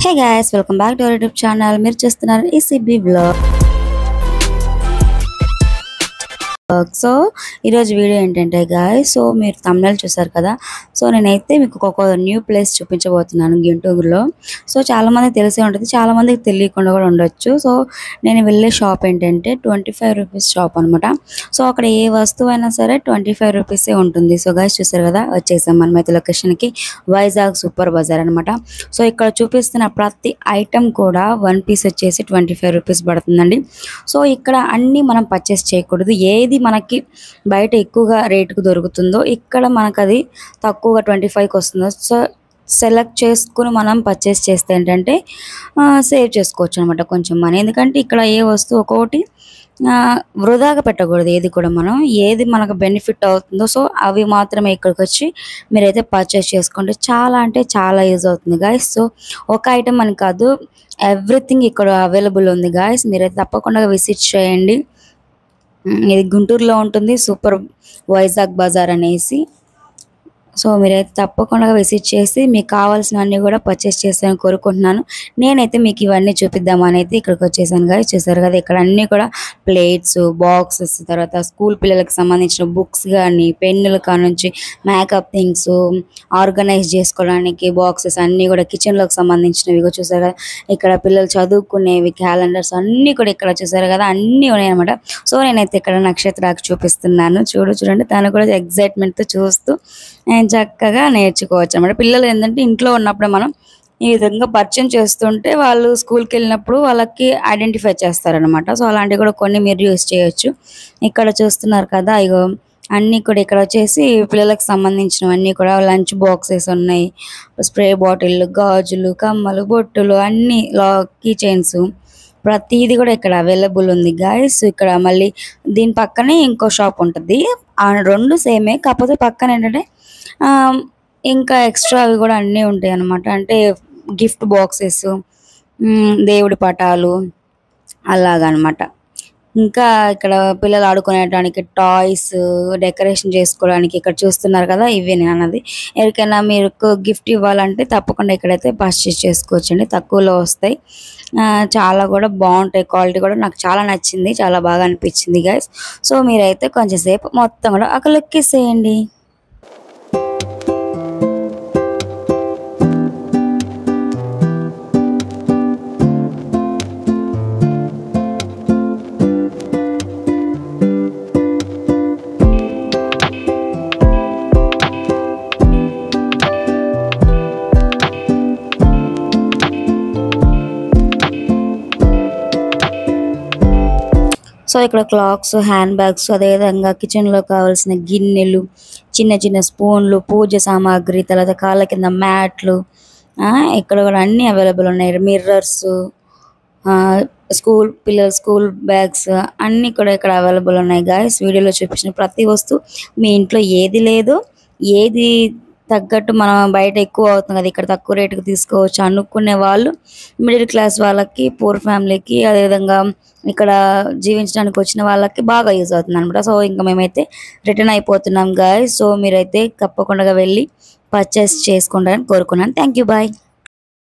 Hey guys, welcome back to our YouTube channel. మీరు చూస్తున్నారు ECB vlog. So ఈరోజు video ఏంటంటే గాయ్స్, సో మీరు thumbnail చూసారు కదా. సో నేనైతే మీకు ఒక న్యూ ప్లేస్ చూపించబోతున్నాను గుంటూరులో. సో చాలా మందికి తెలిసే ఉంటుంది, చాలా మందికి తెలియకుండా కూడా ఉండొచ్చు. సో నేను వెళ్ళే షాప్ ఏంటంటే 25 రూపీస్ షాప్ అనమాట. సో అక్కడ ఏ వస్తువు అయినా సరే 25 రూపీసే ఉంటుంది. సో గాయ్స్ చూసారు కదా, వచ్చేసాం మనమైతే లొకేషన్కి. వైజాగ్ సూపర్ బజార్ అనమాట. సో ఇక్కడ చూపిస్తున్న ప్రతి ఐటెం కూడా 1 పీస్ వచ్చేసి 25 రూపీస్ పడుతుందండి. సో ఇక్కడ అన్నీ మనం పర్చేస్ చేయకూడదు. ఏది మనకి బయట ఎక్కువగా రేటుకు దొరుకుతుందో ఇక్కడ మనకు అది తక్కువగా 25కి వస్తుందో సో సెలెక్ట్ చేసుకుని మనం పర్చేస్ చేస్తే ఏంటంటే సేవ్ చేసుకోవచ్చు అనమాట కొంచెం మనీ. ఎందుకంటే ఇక్కడ ఏ వస్తువు ఒక్కొక్కటి వృధాగా పెట్టకూడదు. ఏది కూడా మనం ఏది మనకు బెనిఫిట్ అవుతుందో సో అవి మాత్రమే ఇక్కడికి వచ్చి మీరైతే పర్చేస్ చేసుకుంటే చాలా అంటే చాలా యూజ్ అవుతుంది గాయస్. సో ఒక ఐటమ్ అని కాదు, ఎవ్రీథింగ్ ఇక్కడ అవైలబుల్ ఉంది గాయస్. మీరైతే తప్పకుండా విజిట్ చేయండి. ఇది గుంటూరులో ఉంటుంది, సూపర్ వైజాగ్ బజార్ అనేసి. సో మీరైతే తప్పకుండా విజిట్ చేసి మీకు కావాల్సినవన్నీ కూడా పర్చేస్ చేస్తాను కోరుకుంటున్నాను. నేనైతే మీకు ఇవన్నీ చూపిద్దామని అయితే ఇక్కడికి వచ్చేసాను గాయ. చూసారు కదా, ఇక్కడ అన్నీ కూడా ప్లేట్స్, బాక్సెస్, తర్వాత స్కూల్ పిల్లలకు సంబంధించిన బుక్స్ కానీ, పెన్నుల కానుంచి మేకప్ థింగ్స్, ఆర్గనైజ్ చేసుకోవడానికి బాక్సెస్ అన్నీ కూడా కిచెన్లోకి సంబంధించినవి కూడా చూసారు కదా. ఇక్కడ పిల్లలు చదువుకునేవి క్యాలెండర్స్ అన్నీ కూడా ఇక్కడ చూసారు కదా, అన్నీ ఉన్నాయి అనమాట. సో నేనైతే ఇక్కడ నక్షత్రాకు చూపిస్తున్నాను. చూడండి, తను కూడా ఎగ్జైట్మెంట్తో చూస్తూ చక్కగా నేర్చుకోవచ్చు అన్నమాట. పిల్లలు ఏంటంటే ఇంట్లో ఉన్నప్పుడే మనం ఈ విధంగా పరిచయం చేస్తుంటే వాళ్ళు స్కూల్కి వెళ్ళినప్పుడు వాళ్ళకి ఐడెంటిఫై చేస్తారనమాట. సో అలాంటివి కూడా కొన్ని మీరు యూజ్ చేయొచ్చు. ఇక్కడ చూస్తున్నారు కదా, ఇగో అన్నీ కూడా ఇక్కడ వచ్చేసి పిల్లలకు సంబంధించినవన్నీ కూడా లంచ్ బాక్సెస్ ఉన్నాయి, స్ప్రే బాటిల్, గాజులు, కమ్మలు, బొట్టులు, అన్నీ కీ చైన్స్, ప్రతిదీ కూడా ఇక్కడ అవైలబుల్ ఉంది గాయస్. ఇక్కడ మళ్ళీ దీని పక్కనే ఇంకో షాప్ ఉంటుంది. రెండు సేమే, కాకపోతే పక్కన ఏంటంటే ఇంకా ఎక్స్ట్రా అవి కూడా అన్నీ ఉంటాయి అన్నమాట. అంటే గిఫ్ట్ బాక్సెస్, దేవుడి పటాలు అలాగనమాట. ఇంకా ఇక్కడ పిల్లలు ఆడుకునేటానికి టాయ్స్, డెకరేషన్ చేసుకోవడానికి ఇక్కడ చూస్తున్నారు కదా, ఇవి నేను అన్నది. ఎవరికైనా మీరు గిఫ్ట్ ఇవ్వాలంటే తప్పకుండా ఇక్కడైతే పర్చేస్ చేసుకోవచ్చండి, తక్కువలో వస్తాయి. చాలా కూడా బాగుంటాయి, క్వాలిటీ కూడా నాకు చాలా నచ్చింది, చాలా బాగా అనిపించింది గైస్. సో మీరైతే కొంచెం సేపు మొత్తం కూడా అక్కడ లెక్కేసేయండి. సో ఇక్కడ క్లాక్స్, హ్యాండ్ బ్యాగ్స్, అదేవిధంగా కిచెన్లో కావాల్సిన గిన్నెలు, చిన్న చిన్న స్పూన్లు, పూజ సామాగ్రి, తర్వాత కాళ్ళ కింద మ్యాట్లు, ఇక్కడ కూడా అన్నీ అవైలబుల్ ఉన్నాయి. మిర్రర్స్, పిల్లల స్కూల్ బ్యాగ్స్ అన్నీ కూడా ఇక్కడ అవైలబుల్ ఉన్నాయి గాయస్. వీడియోలో చూపించిన ప్రతి వస్తువు మీ ఇంట్లో ఏది లేదో, ఏది తగ్గట్టు మనం బయట ఎక్కువ అవుతుంది కదా ఇక్కడ తక్కువ రేటుకి తీసుకోవచ్చు అనుకునే వాళ్ళు, మిడిల్ క్లాస్ వాళ్ళకి, పూర్ ఫ్యామిలీకి, అదేవిధంగా ఇక్కడ జీవించడానికి వచ్చిన వాళ్ళకి బాగా యూజ్ అవుతుంది అనమాట. సో ఇంకా మేమైతే రిటర్న్ అయిపోతున్నాం గాయస్. సో మీరైతే తప్పకుండా వెళ్ళి పర్చేస్ చేసుకుంటారని కోరుకున్నాను. Thank you, bye.